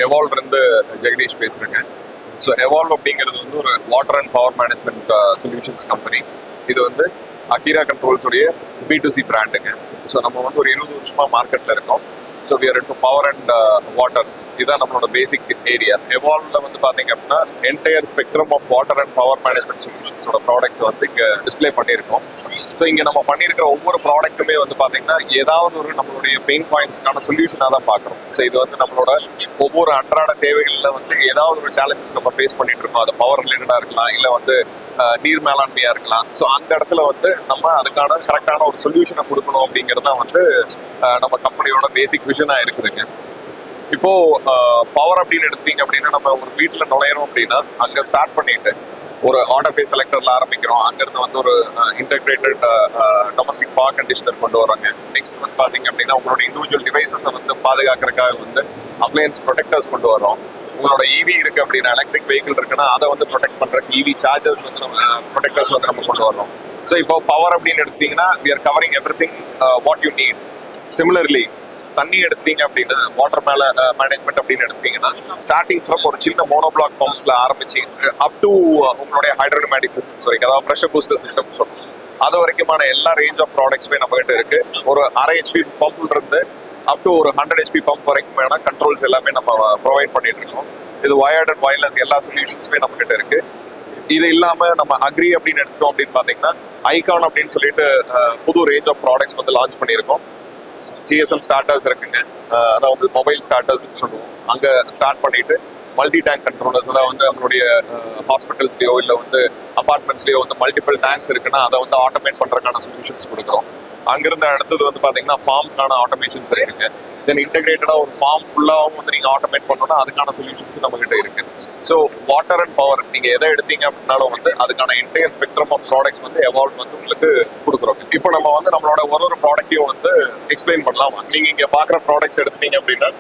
Evolve இருந்து ஜெகதீஷ் பேசுறேங்க. So evolve அப்படிங்கிறது வந்து ஒரு water and power management solutions company. இது வந்து அகிரா கண்ட்ரோல்ஸுடைய B2C பிராண்டுங்க. ஸோ நம்ம வந்து ஒரு 20 வருஷமா மார்க்கெட்ல இருக்கோம். So we are into power and water. இதுதான் நம்மளோட பேசிக் ஏரியா. எவால்வ்ல வந்து பாத்தீங்க அப்படின்னா entire spectrum of water and power management சொல்யூஷன்ஸோட ப்ராடக்ட்ஸ் வந்து இங்க டிஸ்பிளே பண்ணியிருக்கோம். ஸோ இங்க நம்ம பண்ணியிருக்கிற ஒவ்வொரு ப்ராடக்ட்டுமே வந்து பாத்தீங்கன்னா ஏதாவது ஒரு நம்மளுடைய பெயின் பாயிண்ட்ஸ்க்கான சொல்யூஷனாக தான் பார்க்குறோம். ஸோ இது வந்து நம்மளோட ஒவ்வொரு அன்றாட தேவைகளில் வந்து ஏதாவது ஒரு சேலஞ்சஸ் நம்ம ஃபேஸ் பண்ணிட்டு இருக்கோம். அது பவர் ரிலேட்டடாக இருக்கலாம், இல்லை வந்து நீர் மேலாண்மையா இருக்கலாம். ஸோ அந்த இடத்துல வந்து நம்ம அதுக்கான கரெக்டான ஒரு சொல்யூஷனை கொடுக்கணும் அப்படிங்கிறது தான் வந்து நம்ம கம்பெனியோட பேசிக் விஷனா இருக்குதுங்க. இப்போ பவர் அப்படின்னு எடுத்துட்டீங்க அப்படின்னா நம்ம ஒரு வீட்டில் நுழையிறோம் அப்படின்னா அங்கே ஸ்டார்ட் பண்ணிட்டு ஒரு ஆட்டோ ஃபேஸ் செலக்டர்ல ஆரம்பிக்கிறோம். அங்கிருந்து வந்து ஒரு இன்டெகிரேட்டட் டொமஸ்டிக் பவர் கண்டிஷனர் கொண்டு வராங்க. நெக்ஸ்ட் வந்து பாத்தீங்க அப்படின்னா உங்களோட இண்டிவிஜுவல் டிவைசஸை வந்து பாதுகாக்கிறதுக்காக வந்து அப்ளையன்ஸ் ப்ரொடெக்டர்ஸ் கொண்டு வரோம். உங்களோட இவி இருக்கு அப்படின்னா எலக்ட்ரிக் வெஹிக்கிள் இருக்குன்னா அதை வந்து ப்ரொடெக்ட் பண்றதுக்கு இவி சார்ஜர்ஸ் வந்து நம்ம ப்ரொடெக்டர்ஸ் வந்து நம்ம கொண்டு வரோம். ஸோ இப்போ பவர் அப்படின்னு எடுத்துட்டீங்கன்னா we are covering everything what you need. Similarly தண்ணி எடுத்துட்டீங்க அப்படின்னா வாட்டர் மேனேஜ்மெண்ட் அப்படின்னு எடுத்துட்டீங்கன்னா ஸ்டார்டிங் ஃப்ரம் ஒரு சின்ன மோனோபிளாக் பம்ப்ஸ்ல ஆரம்பிச்சு அப் டு உங்களுடைய ஹைட்ரோமேட்டிக் சிஸ்டம்ஸ் வரைக்கும், அதாவது ப்ரெஷர் பூஸ்டர் சிஸ்டம் சொல்லுவோம், அது வரைக்குமான எல்லா ரேஞ்ச் ஆஃப் ப்ராடக்ட்ஸுமே நம்ம கிட்ட இருக்கு. ஒரு 1/2 HP பம்ப்ல இருந்து அப் டு ஒரு 100 HP பம்ப் வரைக்கும் கண்ட்ரோல்ஸ் எல்லாமே நம்ம ப்ரொவைட் பண்ணிட்டு இருக்கோம். இது வயர்ட் அண்ட் வயர்லெஸ் எல்லா சொல்யூஷன்ஸுமே நம்ம கிட்ட இருக்கு. இது இல்லாம நம்ம அக்ரி அப்படின்னு எடுத்துட்டோம் அப்படின்னு பாத்தீங்கன்னா ஐகான் அப்படின்னு சொல்லிட்டு புது ரேஞ்ச் ஆஃப் ப்ராடக்ட்ஸ் வந்து லான்ச் பண்ணியிருக்கோம். GSM ஸ்டார்டர்ஸ் இருக்குங்க, அதான் வந்து மொபைல் ஸ்டார்டர்ஸ் சொல்லுவோம். அங்க ஸ்டார்ட் பண்ணிட்டு மல்டி டேங்க் கண்ட்ரோலர்ஸ், அதாவது வந்து நம்மளுடைய ஹாஸ்பிட்டல்ஸ்லயோ இல்லை வந்து அபார்ட்மெண்ட்ஸ்லயோ வந்து மல்டிபிள் டேங்க்ஸ் இருக்குன்னா அதை வந்து ஆட்டோமேட் பண்றதுக்கான சொல்யூஷன்ஸ் கொடுக்குறோம். அங்கிருந்து அடுத்தது வந்து பாத்தீங்கன்னா ஃபார்முக்கான ஆட்டோமேஷன்ஸ் இருக்குங்க. தென் இன்டெகிரேட்டடா ஒரு ஃபார்ம் ஃபுல்லாகவும் வந்து நீங்க ஆட்டோமேட் பண்ணணும்னா அதுக்கான சொல்யூஷன்ஸ் நம்ம கிட்ட இருக்கு. ஸோ வாட்டர் அண்ட் பவர் நீங்க எதை எடுத்தீங்க அப்படின்னாலும் வந்து அதுக்கான என்டையர் ஸ்பெக்ட்ரம் ஆஃப் ப்ராடக்ட்ஸ் வந்து எவால்வ் வந்து உங்களுக்கு கொடுக்குறோம். இப்போ நம்ம வந்து நம்மளோட ஒரு ப்ராடக்ட்டையும் வந்து எக்ஸ்பிளைன் பண்ணலாம். நீங்க இங்க பாக்குற ப்ராடக்ட்ஸ் எடுத்துட்டீங்க அப்படின்னா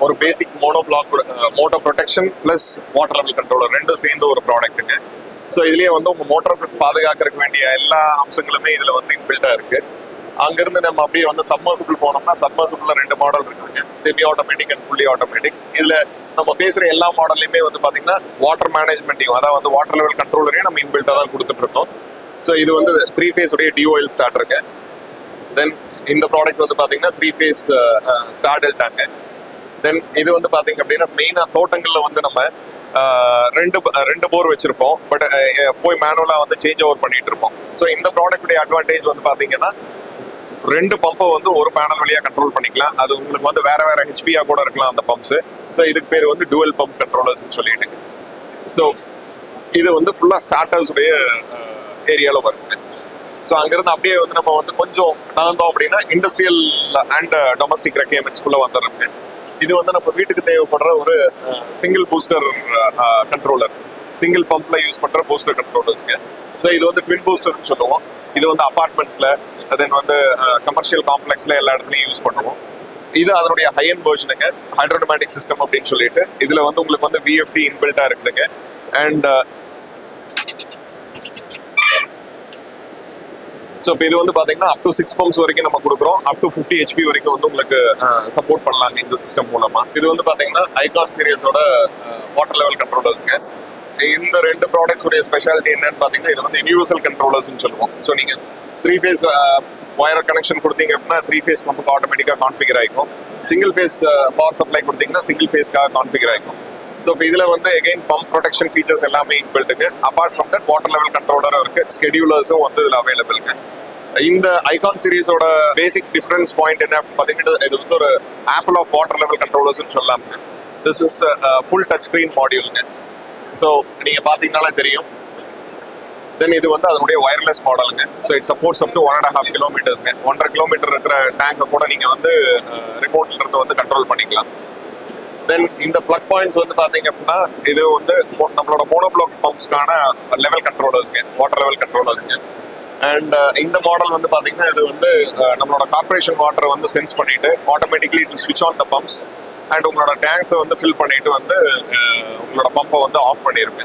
ஒரு basic motor protection plus water level controller ரெண்டும் சேர்ந்த ஒரு ப்ராடக்ட்டுங்க. ஸோ இதுலயே வந்து உங்க மோட்டர் பாதுகாக்கிறதுக்கு வேண்டிய எல்லா அம்சங்களுமே இதுல வந்து இன்பில்டா இருக்கு. அங்கிருந்து நம்ம அப்படியே வந்து சப்மர்சிபிள் போனோம்னா சப்மர்சிபிள்ல 2 மாடல் இருக்குதுங்க, semi automatic and fully automatic. இதுல நம்ம பேசுற எல்லா மாடல்லையுமே வந்து பாத்தீங்கன்னா வாட்டர் மேனேஜ்மெண்ட்டையும், அதாவது வந்து வாட்டர் லெவல் கண்ட்ரோலரையும் நம்ம இன்பில்ட்டா தான் கொடுத்துட்டு இருக்கோம். ஸோ இது வந்து 3 phase உடைய DOL ஸ்டார்டருங்க. தென் இந்த ப்ராடக்ட் வந்து பாத்தீங்கன்னா 3 phase ஸ்டார் டெல்டாங்க. தென் இது வந்து பாத்தீங்க அப்படின்னா மெயினா தோட்டங்கள்ல வந்து நம்ம ரெண்டு போர் வச்சிருப்போம், பட் போய் மேனுவலா வந்து சேஞ்ச் ஓவர் பண்ணிட்டு இருப்போம். ஸோ இந்த ப்ராடக்டுடைய அட்வான்டேஜ் வந்து பாத்தீங்கன்னா 2 பம்பை வந்து ஒரு பேனல் வழியா கண்ட்ரோல் பண்ணிக்கலாம். அது உங்களுக்கு வந்து வேற வேற ஹெச்பியா கூட இருக்கலாம் அந்த பம்ப்ஸ். ஸோ இதுக்கு பேர் வந்து டுவல் பம்ப் கண்ட்ரோலர்ஸ் சொல்லிட்டு. ஸோ இது வந்து ஃபுல்லா ஸ்டார்டர்ஸ் உடைய ஏரியால வருங்க. ஸோ அங்கிருந்து அப்படியே வந்து நம்ம வந்து கொஞ்சம் நகர்ந்தோம் அப்படின்னா இண்டஸ்ட்ரியல் அண்ட் டொமஸ்டிக் ரெக்யர்மெண்ட்ஸ்குள்ள வந்துடுறோங்க. இது வந்து நம்ம வீட்டுக்கு தேவைப்படுற ஒரு சிங்கிள் பூஸ்டர் கண்ட்ரோலர், சிங்கிள் பம்ப்ல யூஸ் பண்ற பூஸ்டர் கண்ட்ரோலர்ஸ்ங்க. ஸோ இது வந்து ட்வின் பூஸ்டர்னு சொல்லுவோம். இது வந்து அபார்ட்மெண்ட்ஸ்ல தென் வந்து கமர்ஷியல் காம்ப்ளெக்ஸ்ல எல்லா இடத்துலையும் யூஸ் பண்ணுவோம். இது அதனுடைய ஹை அண்ட் வெர்ஷனுங்க, ஹைட்ரோமேட்டிக் சிஸ்டம் அப்படின்னு சொல்லிட்டு. இதுல வந்து உங்களுக்கு வந்து VFD இன்பில்ட்டா இருக்குதுங்க. அண்ட் ஸோ இப்போ இது வந்து பாத்தீங்கன்னா அப் டு 6 பம்ப்ஸ் வரைக்கும் நம்ம கொடுக்குறோம். அப் டு 50 HP வரைக்கும் வந்து உங்களுக்கு சப்போர்ட் பண்ணலாங்க இந்த சிஸ்டம் மூலமா. இது வந்து பாத்தீங்கன்னா ஐகான் சீரியஸோட வாட்டர் லெவல் கண்ட்ரோலர்ஸ்ங்க. இந்த 2 ப்ராடக்ட்ஸ் உடைய ஸ்பெஷாலிட்டி என்னன்னு பாத்தீங்கன்னா இது வந்து யூனிவர்சல் கண்ட்ரோலர்ஸ்னு சொல்லுவோம். ஸோ நீங்க 3 phase வயர் கனெக்ஷன் கொடுத்தீங்க அப்படின்னா 3 phase பம்புக்கு ஆட்டோமேட்டிக்கா கான்ஃபிகர் ஆகிக்கும். சிங்கிள் ஃபேஸ் பவர் சப்ளை கொடுத்தீங்கன்னா சிங்கிள் ஃபேஸ்க்காக கான்ஃபிகர் ஆகிக்கும். ஸோ இப்போ இதுல வந்து அகைன் பம்ப் ப்ரொடெக்ஷன் ஃபீச்சர்ஸ் எல்லாமே இன்பில்ட்டுங்க. Apart from that water level கண்ட்ரோலரும் இருக்கு, ஸ்கெடியூலர்ஸும் வந்து இதுல அவைலபிள்ங்க. இந்த ஐகான் சீரிஸோட பேசிக் டிஃபரன்ஸ் பாயிண்ட் என்ன பாத்தீங்கன்னா இது வந்து ஒரு ஆப்பிள் ஆஃப் வாட்டர் லெவல் கண்ட்ரோலர்ஸ்னு சொல்லலாமுங்க. This is full touch screen மாடியூலுங்க. ஸோ நீங்க பாத்தீங்கன்னாலே தெரியும். தென் இது வந்து அதனுடைய வயர்லெஸ் மாடலுங்க. So it supports up to 1.5 கிலோமீட்டர்ஸ்ங்க. 1.5 kilometre இருக்கிற டேங்கை கூட நீங்க வந்து ரிமோட்ல இருந்து வந்து கண்ட்ரோல் பண்ணிக்கலாம். தென் இந்த பிளக் பாயிண்ட்ஸ் வந்து பாத்தீங்க அப்படின்னா இது வந்து நம்மளோட மோனோபிளாக் பம்ப்ஸ்க்கான லெவல் கண்ட்ரோலர்ஸ்ங்க, வாட்டர் லெவல் கண்ட்ரோலர்ஸ்ங்க. அண்ட் இந்த மாடல் வந்து பாத்தீங்கன்னா இது வந்து நம்மளோட கார்பரேஷன் வாட்டரை வந்து சென்ஸ் பண்ணிட்டு ஆட்டோமேட்டிக்லி இட் ஸ்விட்ச் ஆன் த பம்ப்ஸ் அண்ட் உங்களோட டேங்க்ஸை வந்து ஃபில் பண்ணிட்டு வந்து உங்களோட பம்பை வந்து ஆஃப் பண்ணிருங்க.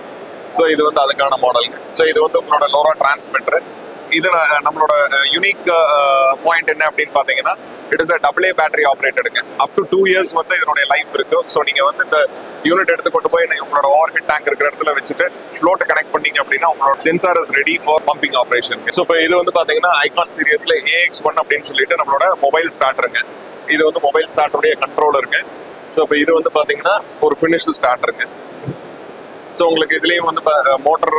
ஸோ இது வந்து அதுக்கான மாடலுங்க. ஸோ இது வந்து உங்களோட லோரா டிரான்ஸ்மிட்டர். இது நம்மளோட யூனிக் பாயிண்ட் என்ன அப்படின்னு பாத்தீங்கன்னா it is a AA battery ஆப்ரேட்டடுங்க. அப் டு 2 இயர்ஸ் வந்து இதனுடைய லைஃப் இருக்கு. ஸோ நீங்க வந்து இந்த யூனிட் எடுத்து கொண்டு போய் உங்களோட ஓவர் ஹெட் டேங்க் இருக்கிற இடத்துல வச்சுட்டு ஃப்ளோட்டை கனெக்ட் பண்ணீங்க அப்படின்னா உங்களோட sensor is ready for pumping operation. So இப்போ இது வந்து பாத்தீங்கன்னா ஐகான் சீரியஸ்ல AX1 அப்படின்னு சொல்லிட்டு நம்மளோட மொபைல் ஸ்டார்டருங்க. இது வந்து மொபைல் ஸ்டார்டருடைய கண்ட்ரோலருங்க. ஸோ இப்போ இது வந்து பாத்தீங்கன்னா ஒரு ஃபினிஷ்டு ஸ்டார்டருங்க. ஸோ உங்களுக்கு இதுலேயும் வந்து மோட்டர்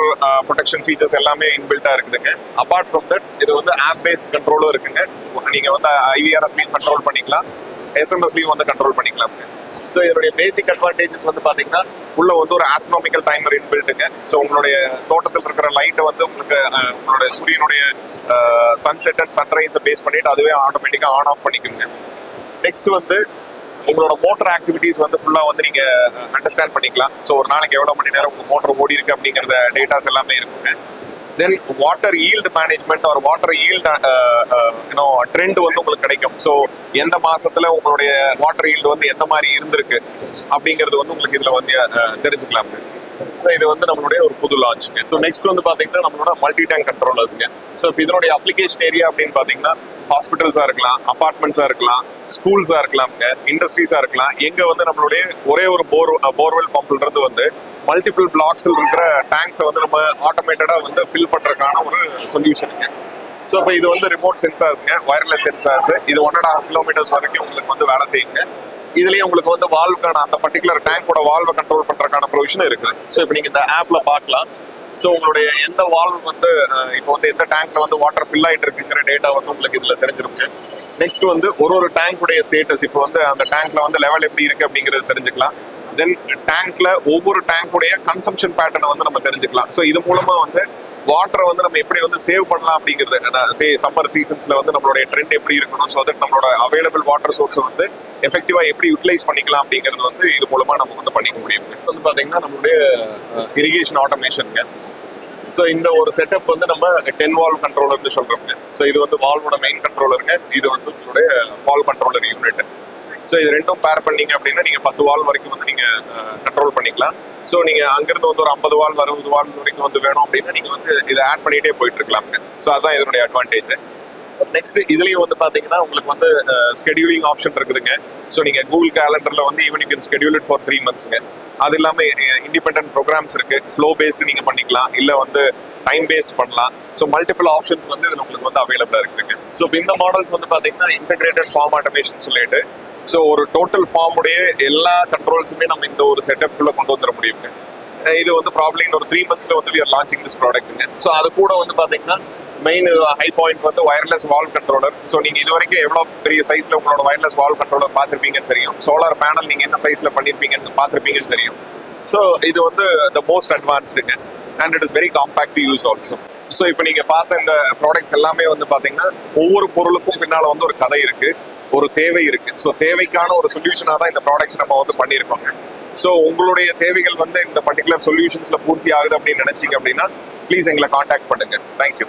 ப்ரொடெக்ஷன் ஃபீச்சர்ஸ் எல்லாமே இன்பில்ட்டாக இருக்குதுங்க. அப்பார்ட் ஃப்ரம் தட் இது வந்து ஆப் பேஸ்ட் கண்ட்ரோலும் இருக்குங்க. நீங்கள் வந்து IVRSலையும் கண்ட்ரோல் பண்ணிக்கலாம், SMSலையும் வந்து கண்ட்ரோல் பண்ணிக்கலாம்ங்க. ஸோ இதனுடைய பேசிக் அட்வான்டேஜஸ் வந்து பார்த்தீங்கன்னா உள்ள வந்து ஒரு ஆஸ்ட்ரோனாமிக்கல் டைமர் இன்பில்ட்டுங்க. ஸோ உங்களுடைய தோட்டத்தில் இருக்கிற லைட்டை வந்து உங்களுக்கு உங்களுடைய சூரியனுடைய சன்செட் அண்ட் சன்ரைஸை பேஸ் பண்ணிட்டு அதுவே ஆட்டோமேட்டிக்காக ஆன் ஆஃப் பண்ணிக்குங்க. நெக்ஸ்ட் வந்து உங்களோட மோட்டர் ஆக்டிவிட்டிஸ் வந்து ஃபுல்லா வந்து நீங்க அண்டர்ஸ்டாண்ட் பண்ணிக்கலாம். ஸோ ஒரு நாளைக்கு எவ்வளவு மணி நேரம் உங்க மோட்டர் ஓடி இருக்கு அப்படிங்கறத டேட்டாஸ் எல்லாமே இருக்குங்க. தென் வாட்டர் ஈல்டு மேனேஜ்மெண்ட் ஒரு வாட்டர் ஈல்டு ட்ரெண்ட் வந்து உங்களுக்கு கிடைக்கும். ஸோ எந்த மாசத்துல உங்களுடைய வாட்டர் ஈல்டு வந்து எந்த மாதிரி இருந்திருக்கு அப்படிங்கிறது வந்து உங்களுக்கு இதுல வந்து தெரிஞ்சுக்கலாம். ஸோ இது வந்து நம்மளுடைய ஒரு புது லான்ச்சுங்க. ஸோ நெக்ஸ்ட் வந்து பாத்தீங்கன்னா நம்மளோட மல்டி டேங்க் கண்ட்ரோலர்ஸ்ங்க. ஸோ இப்போ இதனுடைய அப்ளிகேஷன் ஏரியா அப்படின்னு பாத்தீங்கன்னா ஹாஸ்பிட்டல்ஸா இருக்கலாம், அபார்ட்மெண்ட்ஸா இருக்கலாம், ஸ்கூல்ஸா இருக்கலாம்ங்க, இண்டஸ்ட்ரீஸா இருக்கலாம். எங்க வந்து நம்மளுடைய ஒரே ஒரு போர்வெல் பம்ப்ல இருந்து வந்து மல்டிபிள் பிளாக்ஸ்ல இருக்கிற டேங்க்ஸை வந்து நம்ம ஆட்டோமேட்டடா வந்து ஃபில் பண்றதுக்கான ஒரு சொல்யூஷனுங்க. ஸோ இப்போ இது வந்து ரிமோட் சென்சார்ஸ்ங்க, வயர்லெஸ் சென்சார்ஸ். இது 1.5 கிலோமீட்டர்ஸ் வரைக்கும் உங்களுக்கு வந்து வேலை செய்யுங்க. இதுலயும் உங்களுக்கு வந்து வால்வுக்கான அந்த பர்டிகுலர் டேங்கோட வால்வை கண்ட்ரோல் பண்றதுக்கான ப்ரொவிஷன் இருக்கு. ஸோ இப்போ நீங்க இந்த ஆப்ல பார்க்கலாம். ஸோ உங்களுடைய எந்த வால்வ் வந்து இப்போ வந்து எந்த டேங்க்ல வந்து வாட்டர் ஃபில் ஆயிட்டு இருக்குங்கிற டேட்டா வந்து உங்களுக்கு இதுல தெரிஞ்சிருக்கு. நெக்ஸ்ட் வந்து ஒரு டேங்குடைய ஸ்டேட்டஸ் இப்போ வந்து அந்த டேங்க்ல வந்து லெவல் எப்படி இருக்கு அப்படிங்கிறது தெரிஞ்சுக்கலாம். தென் டேங்க்ல ஒவ்வொரு டேங்குடைய கன்சம்ஷன் பேட்டர்னை வந்து நம்ம தெரிஞ்சுக்கலாம். ஸோ இது மூலமா வந்து வாட்டரை வந்து நம்ம எப்படி வந்து சேவ் பண்ணலாம் அப்படிங்கிறது சம்மர் சீசன்ஸ்ல வந்து நம்மளுடைய ட்ரெண்ட் எப்படி இருக்கணும், ஸோ தட் நம்மளோட அவைலபிள் வாட்டர் சோர்ஸை வந்து எஃபெக்டிவா எப்படி யூட்டிலைஸ் பண்ணிக்கலாம் அப்படிங்கிறது வந்து இது மூலமா நம்ம வந்து பண்ணிக்க முடியும். வந்து பாத்தீங்கன்னா நம்மளுடைய இரிகேஷன் ஆட்டோமேஷனுங்க. ஸோ இந்த ஒரு செட்டப் வந்து நம்ம 10 வால்வ் கண்ட்ரோலர்னு சொல்றோங்க. ஸோ இது வந்து வால்வோட மெயின் கண்ட்ரோலருங்க. இது வந்து உங்களுடைய வால்வ் கண்ட்ரோலர் யூனிட். ஸோ இது ரெண்டும் பேர் பண்ணீங்க அப்படின்னா நீங்க 10 வால்வ் வரைக்கும் வந்து நீங்க கண்ட்ரோல் பண்ணிக்கலாம். ஸோ நீங்க அங்கிருந்து வந்து ஒரு 50 வால்வ் 60 வால்வ் வரைக்கும் வந்து வேணும் அப்படின்னா நீங்க வந்து இதை ஆட் பண்ணிட்டே போயிட்டு இருக்கலாம்ங்க. ஸோ அதான் இதனுடைய அட்வான்டேஜ். நெக்ஸ்ட் இதுலயும் வந்து பாத்தீங்கன்னா உங்களுக்கு வந்து ஸ்கெடியூலிங் ஆப்ஷன் இருக்குதுங்க. ஸோ நீங்க கூகுள் கேலண்டர்ல வந்து even you can schedule it for 3 monthsங்க. அது இல்லாம இண்டிபெண்டன்ட் ப்ரோக்ராம்ஸ் இருக்கு. ஃப்ளோ பேஸ்டு நீங்க பண்ணிக்கலாம், இல்ல வந்து டைம் பேஸ்ட் பண்ணலாம். ஸோ மல்டிபிள் ஆப்ஷன்ஸ் வந்து இதுல உங்களுக்கு வந்து அவைலபிளா இருக்குங்க. ஸோ இந்த மாடல்ஸ் வந்து பாத்தீங்கன்னா இன்டெகிரேட்டட் ஃபார்ம் ஆட்டோமேஷன் சொல்லிட்டு ஸோ ஒரு டோட்டல் ஃபார்முடைய எல்லா கண்ட்ரோல்ஸுமே நம்ம இந்த ஒரு செட்டப்குள்ள கொண்டு வந்துட முடியுங்க. இது வந்து ப்ராப்ளம் இன்னொரு 3 monthsல வந்து we are launching this ப்ராடக்ட்ங்க. ஸோ அது கூட வந்து பாத்தீங்கன்னா மெயின் ஹை பாயிண்ட் வந்து வயர்லெஸ் வால்வ் கண்ட்ரோலர். ஸோ நீங்க இது வரைக்கும் எவ்வளவு பெரிய சைஸ்ல உங்களோட வயர்லெஸ் வால்வ் கண்ட்ரோலர் பார்த்திருப்பீங்கன்னு தெரியும். சோலார் பேனல் நீங்க என்ன சைஸ்ல பண்ணிருப்பீங்கன்னு பார்த்திருப்பீங்கன்னு தெரியும். ஸோ இது வந்து த மோஸ்ட் அட்வான்ஸ்டுங்க and it is very compact to use also. So இப்போ நீங்க பார்த்த இந்த ப்ராடக்ட்ஸ் எல்லாமே வந்து பாத்தீங்கன்னா ஒவ்வொரு பொருளுக்கும் பின்னால வந்து ஒரு கதை இருக்கு, ஒரு தேவை இருக்கு. ஸோ தேவைக்கான ஒரு சொல்யூஷனா தான் இந்த ப்ராடக்ட்ஸ் நம்ம வந்து பண்ணியிருக்கோங்க. ஸோ உங்களுடைய தேவைகள் வந்து இந்த பர்டிகுலர் சொல்யூஷன்ஸ்ல பூர்த்தி ஆகுது அப்படின்னு நினைச்சீங்க அப்படின்னா ப்ளீஸ் எங்களை காண்டாக்ட் பண்ணுங்க. தேங்க்யூ.